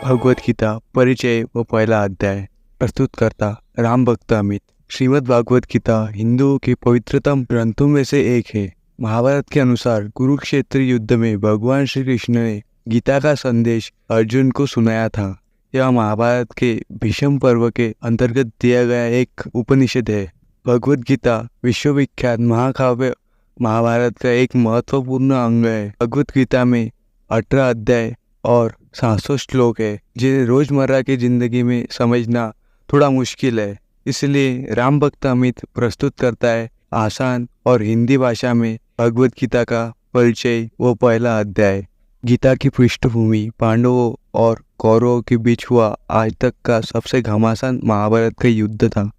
भगवद गीता परिचय व पहला अध्याय। प्रस्तुतकर्ता राम भक्त अमित। श्रीमद् भागवत गीता हिंदुओं के पवित्रतम ग्रंथों में से एक है। महाभारत के अनुसार कुरुक्षेत्र युद्ध में भगवान श्री कृष्ण ने गीता का संदेश अर्जुन को सुनाया था। यह महाभारत के भीष्म पर्व के अंतर्गत दिया गया एक उपनिषद है। भगवद गीता विश्वविख्यात महाकाव्य महाभारत का एक महत्वपूर्ण अंग है। भगवद गीता में 18 अध्याय और 700 श्लोक है, जिन्हें रोजमर्रा की जिंदगी में समझना थोड़ा मुश्किल है। इसलिए राम भक्त अमित प्रस्तुत करता है आसान और हिंदी भाषा में भगवद गीता का परिचय व पहला अध्याय। गीता की पृष्ठभूमि पांडवों और कौरवों के बीच हुआ आज तक का सबसे घमासान महाभारत का युद्ध था।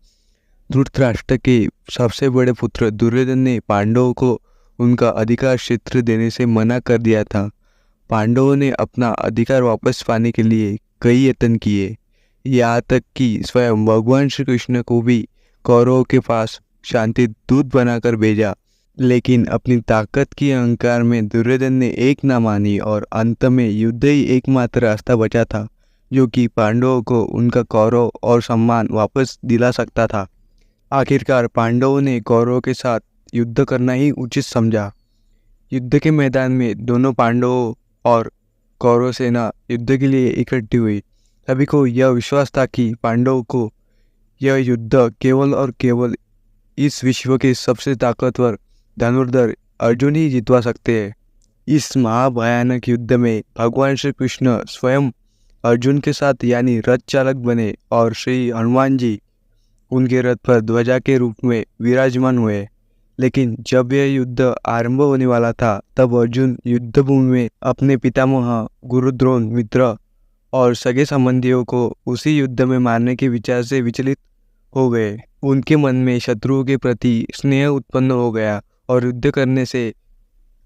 धृतराष्ट्र के सबसे बड़े पुत्र दुर्योधन ने पांडवों को उनका अधिकार क्षेत्र देने से मना कर दिया था। पांडवों ने अपना अधिकार वापस पाने के लिए कई यत्न किए, यहाँ तक कि स्वयं भगवान श्री कृष्ण को भी कौरवों के पास शांति दूत बनाकर भेजा। लेकिन अपनी ताकत की अहंकार में दुर्योधन ने एक न मानी और अंत में युद्ध ही एकमात्र रास्ता बचा था, जो कि पांडवों को उनका कौरव और सम्मान वापस दिला सकता था। आखिरकार पांडवों ने कौरवों के साथ युद्ध करना ही उचित समझा। युद्ध के मैदान में दोनों पांडवों और कौरव सेना युद्ध के लिए इकट्ठी हुई। सभी को यह विश्वास था कि पांडवों को यह युद्ध केवल और केवल इस विश्व के सबसे ताकतवर धनुर्धर अर्जुन ही जितवा सकते हैं। इस महाभयानक युद्ध में भगवान श्री कृष्ण स्वयं अर्जुन के साथ यानी रथ चालक बने और श्री हनुमान जी उनके रथ पर ध्वजा के रूप में विराजमान हुए। लेकिन जब यह युद्ध आरंभ होने वाला था, तब अर्जुन युद्धभूमि में अपने पितामह गुरु द्रोण मित्र और सगे संबंधियों को उसी युद्ध में मारने के विचार से विचलित हो गए। उनके मन में शत्रुओं के प्रति स्नेह उत्पन्न हो गया और युद्ध करने से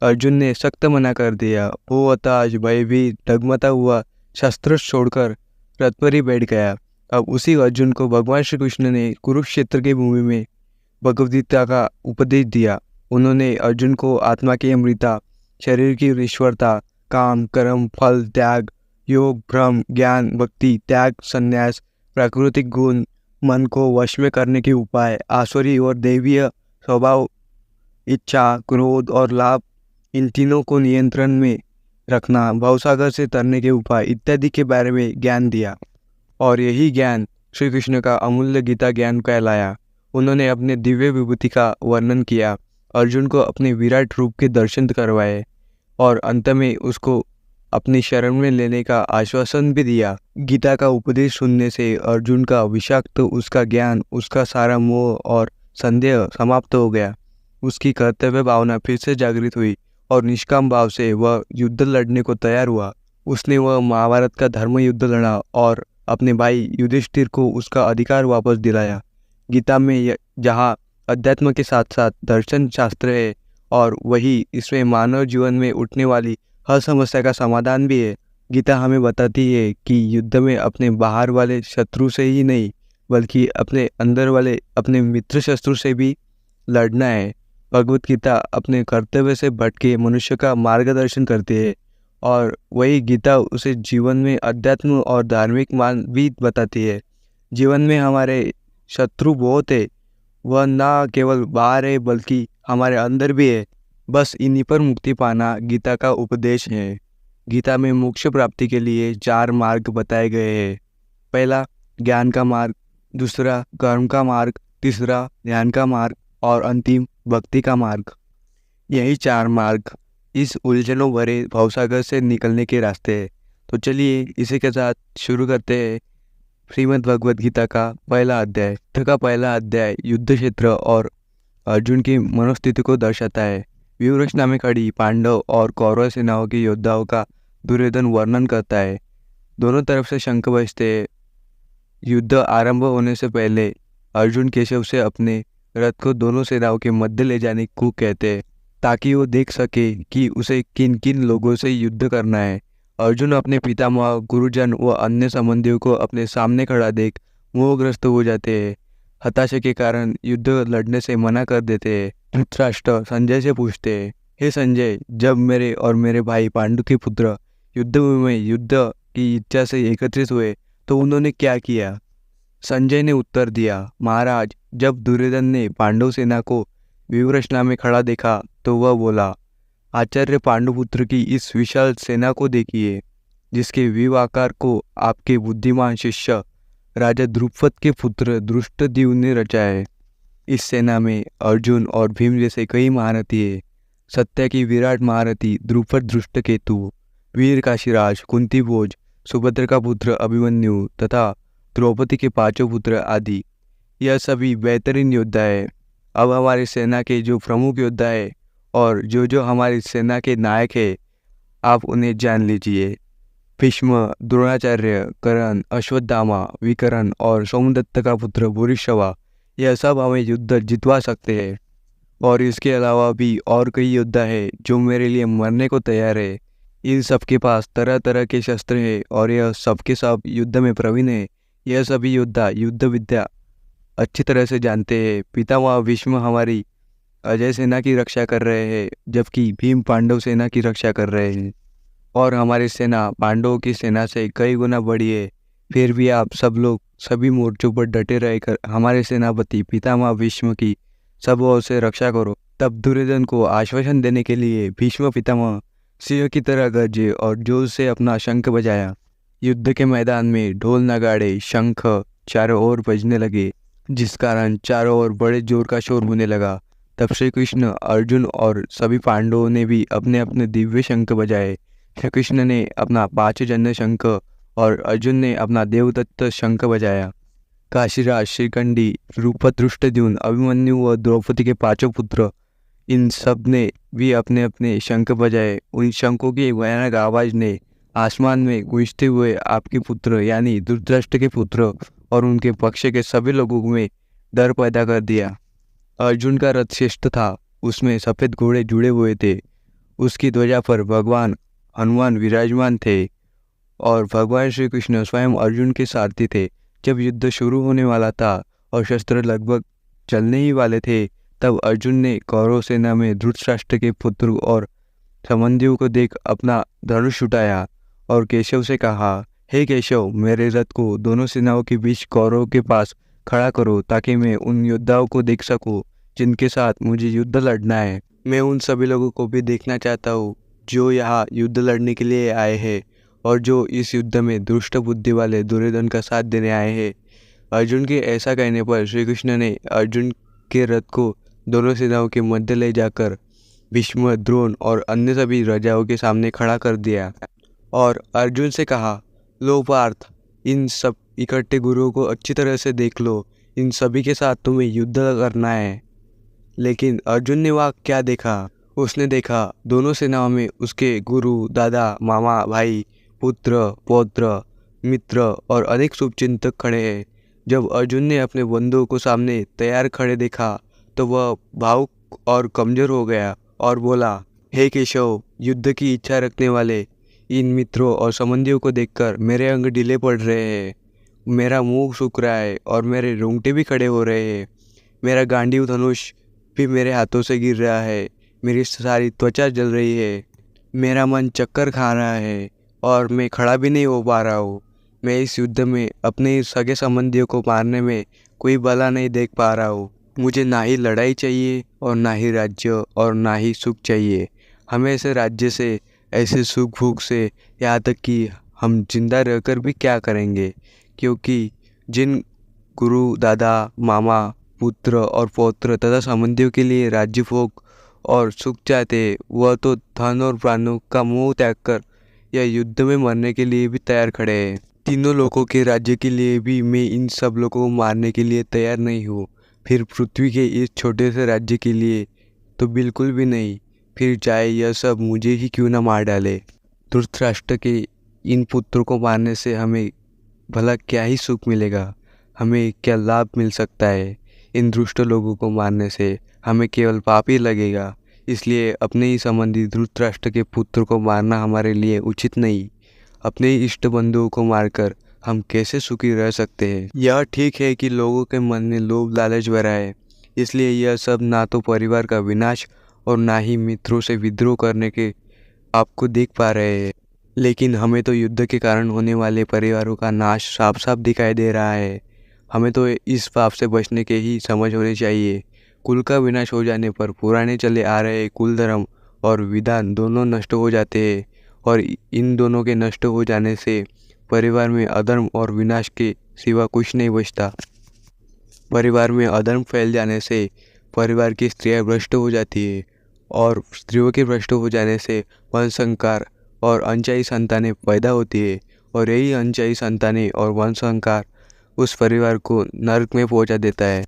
अर्जुन ने सख्त मना कर दिया। वो हताश भयभीत डगमता हुआ शस्त्र छोड़कर रथ पर ही बैठ गया। अब उसी अर्जुन को भगवान श्री कृष्ण ने कुरुक्षेत्र की भूमि में भगवद गीता का उपदेश दिया। उन्होंने अर्जुन को आत्मा की अमृता, शरीर की ईश्वरता, काम कर्म फल त्याग, योग भ्रम ज्ञान भक्ति त्याग संन्यास, प्राकृतिक गुण, मन को वश में करने के उपाय, आसुरी और दैवीय स्वभाव, इच्छा क्रोध और लाभ, इन तीनों को नियंत्रण में रखना, भवसागर से तरने के उपाय इत्यादि के बारे में ज्ञान दिया। और यही ज्ञान श्री कृष्ण का अमूल्य गीता ज्ञान कहलाया। उन्होंने अपने दिव्य विभूति का वर्णन किया, अर्जुन को अपने विराट रूप के दर्शन करवाए और अंत में उसको अपनी शरण में लेने का आश्वासन भी दिया। गीता का उपदेश सुनने से अर्जुन का विषाक्त उसका ज्ञान, उसका सारा मोह और संदेह समाप्त हो गया। उसकी कर्तव्य भावना फिर से जागृत हुई और निष्काम भाव से वह युद्ध लड़ने को तैयार हुआ। उसने वह महाभारत का धर्म युद्ध लड़ा और अपने भाई युधिष्ठिर को उसका अधिकार वापस दिलाया। गीता में जहाँ अध्यात्म के साथ साथ दर्शन शास्त्र है और वही इसमें मानव जीवन में उठने वाली हर समस्या का समाधान भी है। गीता हमें बताती है कि युद्ध में अपने बाहर वाले शत्रु से ही नहीं, बल्कि अपने अंदर वाले अपने मित्र शत्रु से भी लड़ना है। भगवद गीता अपने कर्तव्य से भटके मनुष्य का मार्गदर्शन करती है और वही गीता उसे जीवन में अध्यात्म और धार्मिक मान भी बताती है। जीवन में हमारे शत्रु बहुत है, वह ना केवल बाहर है बल्कि हमारे अंदर भी है। बस इन्हीं पर मुक्ति पाना गीता का उपदेश है। गीता में मोक्ष प्राप्ति के लिए 4 मार्ग बताए गए हैं। पहला ज्ञान का मार्ग, दूसरा कर्म का मार्ग, तीसरा ध्यान का मार्ग और अंतिम भक्ति का मार्ग। यही 4 मार्ग इस उलझनों भरे भवसागर से निकलने के रास्ते हैं। तो चलिए इसी के साथ शुरू करते हैं श्रीमद् भगवद गीता का पहला अध्याय। गीता का पहला अध्याय युद्ध क्षेत्र और अर्जुन की मनोस्थिति को दर्शाता है। व्यूहरचना में खड़ी पांडव और कौरव सेनाओं के योद्धाओं का दुर्योधन वर्णन करता है। दोनों तरफ से शंख बजते हैं। युद्ध आरंभ होने से पहले अर्जुन केशव से अपने रथ को दोनों सेनाओं के मध्य ले जाने को कहते हैं, ताकि वो देख सके कि उसे किन किन लोगों से युद्ध करना है। अर्जुन अपने पितामह गुरुजन व अन्य संबंधियों को अपने सामने खड़ा देख मोहग्रस्त हो जाते हैं। हताशा के कारण युद्ध लड़ने से मना कर देते हैं। धृतराष्ट्र संजय से पूछते हैं, हे संजय, जब मेरे और मेरे भाई पांडु के पुत्र युद्धभूमि में युद्ध की इच्छा से एकत्रित हुए तो उन्होंने क्या किया? संजय ने उत्तर दिया, महाराज, जब दुर्योधन ने पांडव सेना को व्यूहरचना में खड़ा देखा तो वह बोला, आचार्य पांडुपुत्र की इस विशाल सेना को देखिए, जिसके व्यूह आकार को आपके बुद्धिमान शिष्य राजा द्रुपद के पुत्र धृष्टद्युम्न ने रचा है। इस सेना में अर्जुन और भीम जैसे कई महारथी है। सत्या की विराट महारथी द्रुपद, धृष्टकेतु, वीर काशीराज, कुंती भोज, सुभद्रा का पुत्र अभिमन्यु तथा द्रौपदी के पांचों पुत्र आदि, यह सभी बेहतरीन योद्धा है। अब हमारी सेना के जो प्रमुख योद्धा है और जो हमारी सेना के नायक है, आप उन्हें जान लीजिए। भीष्म, द्रोणाचार्य, कर्ण, अश्वत्थामा, विकर्ण और सोमदत्त का पुत्र भूरिश्रवा, यह सब हमें युद्ध जितवा सकते हैं। और इसके अलावा भी और कई योद्धा है जो मेरे लिए मरने को तैयार है। इन सब के पास तरह तरह के शस्त्र हैं और यह सबके सब युद्ध में प्रवीण है। यह सभी योद्धा युद्ध विद्या अच्छी तरह से जानते हैं। पितामह भीष्म हमारी अजय सेना की रक्षा कर रहे हैं, जबकि भीम पांडव सेना की रक्षा कर रहे हैं। और हमारी सेना पांडवों की सेना से कई गुना बड़ी है। फिर भी आप सब लोग सभी मोर्चों पर डटे रहकर हमारे सेनापति पितामह भीष्म की सब ओर से रक्षा करो। तब दुर्योधन को आश्वासन देने के लिए भीष्म पितामह सिंह की तरह गरजे और जोर से अपना शंख बजाया। युद्ध के मैदान में ढोल, नगाड़े, शंख चारों ओर बजने लगे, जिस कारण चारों ओर बड़े जोर का शोर होने लगा। तब श्री कृष्ण, अर्जुन और सभी पांडवों ने भी अपने अपने दिव्य शंख बजाए। श्री कृष्ण ने अपना पांचजन्य शंख और अर्जुन ने अपना देवदत्त शंख बजाया। काशीराज, श्रीकंडी, द्रुपद, धृष्टद्युम्न, अभिमन्यु व द्रौपदी के पांचों पुत्र, इन सब ने भी अपने अपने शंख बजाए। उन शंखों की भयानक आवाज ने आसमान में गूंजते हुए आपके पुत्र यानी धृतराष्ट्र के पुत्र और उनके पक्ष के सभी लोगों में डर पैदा कर दिया। अर्जुन का रथ श्रेष्ठ था, उसमें सफ़ेद घोड़े जुड़े हुए थे। उसकी ध्वजा पर भगवान हनुमान विराजमान थे और भगवान श्री कृष्ण स्वयं अर्जुन के सारथी थे। जब युद्ध शुरू होने वाला था और शस्त्र लगभग चलने ही वाले थे, तब अर्जुन ने कौरव सेना में धृतराष्ट्र के पुत्र और संबंधियों को देख अपना धनुष उठाया और केशव से कहा, हे केशव, मेरे रथ को दोनों सेनाओं के बीच कौरव के पास खड़ा करो, ताकि मैं उन योद्धाओं को देख सकूं जिनके साथ मुझे युद्ध लड़ना है। मैं उन सभी लोगों को भी देखना चाहता हूँ जो यहाँ युद्ध लड़ने के लिए आए हैं और जो इस युद्ध में दुष्ट बुद्धि वाले दुर्योधन का साथ देने आए हैं। अर्जुन के ऐसा कहने पर श्री कृष्ण ने अर्जुन के रथ को दोनों सेनाओं के मध्य ले जाकर भीष्म, द्रोण और अन्य सभी राजाओं के सामने खड़ा कर दिया और अर्जुन से कहा, लो पार्थ, इन सब इकट्ठे गुरुओं को अच्छी तरह से देख लो। इन सभी के साथ तुम्हें युद्ध करना है। लेकिन अर्जुन ने वहाँ क्या देखा? उसने देखा दोनों सेनाओं में उसके गुरु, दादा, मामा, भाई, पुत्र, पौत्र, मित्र और अनेक शुभचिंतक खड़े हैं। जब अर्जुन ने अपने बंधुओं को सामने तैयार खड़े देखा तो वह भावुक और कमजोर हो गया और बोला, हे केशव, युद्ध की इच्छा रखने वाले इन मित्रों और संबंधियों को देखकर मेरे अंग ढीले पड़ रहे हैं। मेरा मुंह सूख रहा है और मेरे रोंगटे भी खड़े हो रहे हैं। मेरा गांडीव धनुष भी मेरे हाथों से गिर रहा है। मेरी सारी त्वचा जल रही है। मेरा मन चक्कर खा रहा है और मैं खड़ा भी नहीं हो पा रहा हूँ। मैं इस युद्ध में अपने सगे संबंधियों को मारने में कोई भला नहीं देख पा रहा हूँ। मुझे ना ही लड़ाई चाहिए और ना ही राज्य और ना ही सुख चाहिए। हमें ऐसे राज्य से, ऐसे सुख भोग से, यहाँ तक कि हम जिंदा रहकर भी क्या करेंगे, क्योंकि जिन गुरु, दादा, मामा, पुत्र और पौत्र तथा संबंधियों के लिए राज्य भोग और सुख चाहते, वह तो धन और प्राणों का मोह त्याग कर या युद्ध में मरने के लिए भी तैयार खड़े हैं। तीनों लोगों के राज्य के लिए भी मैं इन सब लोगों को मारने के लिए तैयार नहीं हूँ। फिर पृथ्वी के इस छोटे से राज्य के लिए तो बिल्कुल भी नहीं। फिर चाहे यह सब मुझे ही क्यों ना मार डाले। धृतराष्ट्र के इन पुत्रों को मारने से हमें भला क्या ही सुख मिलेगा? हमें क्या लाभ मिल सकता है? इन दुष्ट लोगों को मारने से हमें केवल पाप ही लगेगा। इसलिए अपने ही संबंधी धृतराष्ट्र के पुत्र को मारना हमारे लिए उचित नहीं। अपने ही इष्ट बंधुओं को मारकर हम कैसे सुखी रह सकते हैं? यह ठीक है कि लोगों के मन में लोभ लालच भरा है, इसलिए यह सब ना तो परिवार का विनाश और ना ही मित्रों से विद्रोह करने के आपको देख पा रहे हैं। लेकिन हमें तो युद्ध के कारण होने वाले परिवारों का नाश साफ साफ दिखाई दे रहा है। हमें तो इस पाप से बचने के ही समझ होनी चाहिए। कुल का विनाश हो जाने पर पुराने चले आ रहे कुल धर्म और विधान दोनों नष्ट हो जाते हैं, और इन दोनों के नष्ट हो जाने से परिवार में अधर्म और विनाश के सिवा कुछ नहीं बचता। परिवार में अधर्म फैल जाने से परिवार की स्त्रियां भ्रष्ट हो जाती है, और स्त्रियों के भ्रष्ट हो जाने से वंशसंकर और अनचाही संतानें पैदा होती है, और यही अनचाही संतानें और वंशसंकर उस परिवार को नरक में पहुंचा देता है,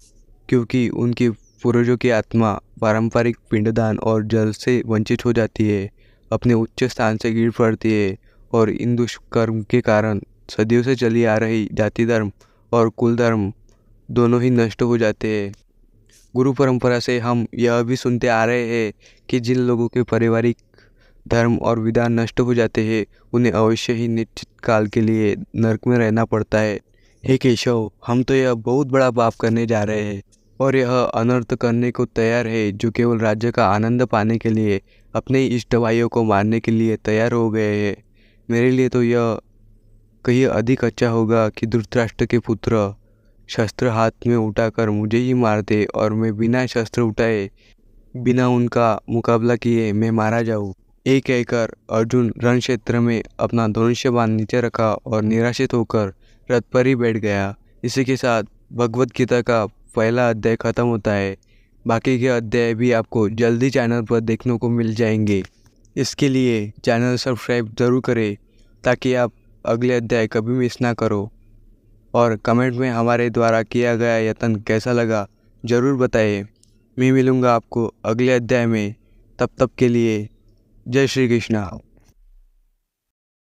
क्योंकि उनकी पूर्वजों की आत्मा पारंपरिक पिंडदान और जल से वंचित हो जाती है, अपने उच्च स्थान से गिर पड़ती है, और इन दुष्कर्म के कारण सदियों से चली आ रही जाति धर्म और कुल धर्म दोनों ही नष्ट हो जाते हैं। गुरु परंपरा से हम यह भी सुनते आ रहे हैं कि जिन लोगों के पारिवारिक धर्म और विधान नष्ट हो जाते हैं, उन्हें अवश्य ही निश्चित काल के लिए नरक में रहना पड़ता है। हे केशव, हम तो यह बहुत बड़ा पाप करने जा रहे हैं, और यह अनर्थ करने को तैयार है, जो केवल राज्य का आनंद पाने के लिए अपने इष्ट भाइयों को मारने के लिए तैयार हो गए हैं। मेरे लिए तो यह कहीं अधिक अच्छा होगा कि धृतराष्ट्र के पुत्र शस्त्र हाथ में उठाकर मुझे ही मार दे, और मैं बिना शस्त्र उठाए, बिना उनका मुकाबला किए मैं मारा जाऊँ। ये कहकर अर्जुन रण क्षेत्र में अपना धनुष्य बाण नीचे रखा और निराशित होकर रथ पर ही बैठ गया। इसी के साथ भगवत गीता का पहला अध्याय खत्म होता है। बाकी के अध्याय भी आपको जल्दी चैनल पर देखने को मिल जाएंगे। इसके लिए चैनल सब्सक्राइब ज़रूर करें, ताकि आप अगले अध्याय कभी मिस ना करो। और कमेंट में हमारे द्वारा किया गया यत्न कैसा लगा ज़रूर बताइए। मैं मिलूँगा आपको अगले अध्याय में। तब तक के लिए जय श्री कृष्णा।